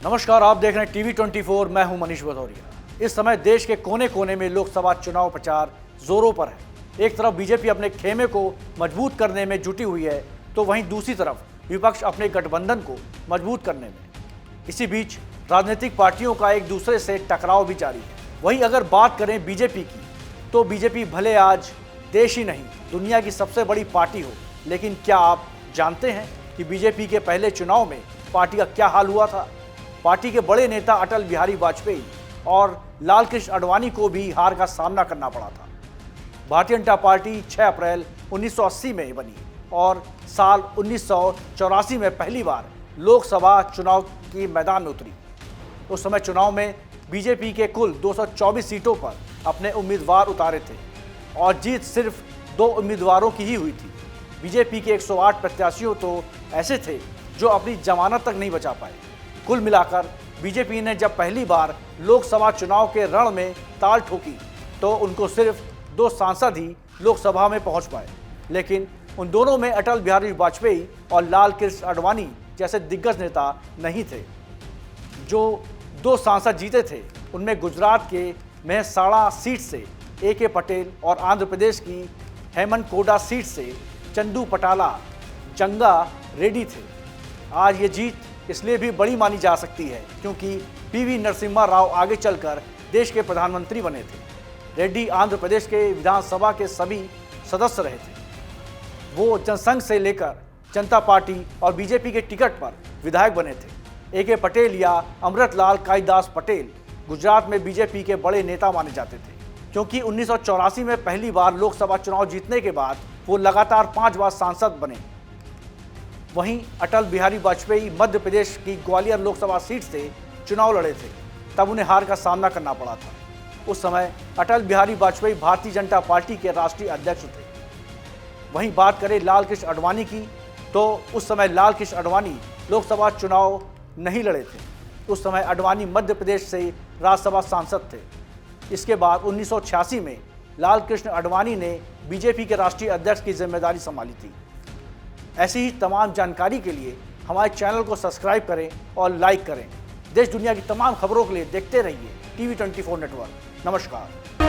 नमस्कार, आप देख रहे हैं TV24। मैं हूं मनीष भदौरिया। इस समय देश के कोने कोने में लोकसभा चुनाव प्रचार जोरों पर है। एक तरफ बीजेपी अपने खेमे को मजबूत करने में जुटी हुई है, तो वहीं दूसरी तरफ विपक्ष अपने गठबंधन को मजबूत करने में। इसी बीच राजनीतिक पार्टियों का एक दूसरे से टकराव भी जारी है। वहीं अगर बात करें बीजेपी की, तो बीजेपी भले आज देश ही नहीं दुनिया की सबसे बड़ी पार्टी हो, लेकिन क्या आप जानते हैं कि बीजेपी के पहले चुनाव में पार्टी का क्या हाल हुआ था? पार्टी के बड़े नेता अटल बिहारी वाजपेयी और लाल कृष्ण आडवाणी को भी हार का सामना करना पड़ा था। भारतीय जनता पार्टी 6 अप्रैल 1980 में बनी और साल 1984 में पहली बार लोकसभा चुनाव के मैदान में उतरी। उस समय चुनाव में बीजेपी के कुल 224 सीटों पर अपने उम्मीदवार उतारे थे और जीत सिर्फ 2 उम्मीदवारों की ही हुई थी। बीजेपी के 108 प्रत्याशियों तो ऐसे थे जो अपनी जमानत तक नहीं बचा पाए। कुल मिलाकर बीजेपी ने जब पहली बार लोकसभा चुनाव के रण में ताल ठोकी, तो उनको सिर्फ 2 सांसद ही लोकसभा में पहुंच पाए। लेकिन उन दोनों में अटल बिहारी वाजपेयी और लाल कृष्ण आडवाणी जैसे दिग्गज नेता नहीं थे। जो 2 सांसद जीते थे, उनमें गुजरात के मेहसाणा सीट से AK पटेल और आंध्र प्रदेश की हेमनकोडा सीट से चंदू पटाला जंगा रेड्डी थे। आज ये जीत इसलिए भी बड़ी मानी जा सकती है क्योंकि PV नरसिम्हा राव आगे चलकर देश के प्रधानमंत्री बने थे। रेड्डी आंध्र प्रदेश के विधानसभा के सभी सदस्य रहे थे। वो जनसंघ से लेकर जनता पार्टी और बीजेपी के टिकट पर विधायक बने थे। AK पटेल या अमृतलाल कालिदास पटेल गुजरात में बीजेपी के बड़े नेता माने जाते थे, क्योंकि 1984 में पहली बार लोकसभा चुनाव जीतने के बाद वो लगातार 5 बार सांसद बने। वहीं अटल बिहारी वाजपेयी मध्य प्रदेश की ग्वालियर लोकसभा सीट से चुनाव लड़े थे, तब उन्हें हार का सामना करना पड़ा था। उस समय अटल बिहारी वाजपेयी भारतीय जनता पार्टी के राष्ट्रीय अध्यक्ष थे। वहीं बात करें लाल कृष्ण आडवाणी की, तो उस समय लाल कृष्ण आडवाणी लोकसभा चुनाव नहीं लड़े थे। उस समय आडवाणी मध्य प्रदेश से राज्यसभा सांसद थे। इसके बाद 1986 में लाल कृष्ण आडवाणी ने बीजेपी के राष्ट्रीय अध्यक्ष की जिम्मेदारी संभाली थी। ऐसी ही तमाम जानकारी के लिए हमारे चैनल को सब्सक्राइब करें और लाइक करें। देश दुनिया की तमाम खबरों के लिए देखते रहिए TV24 नेटवर्क। नमस्कार।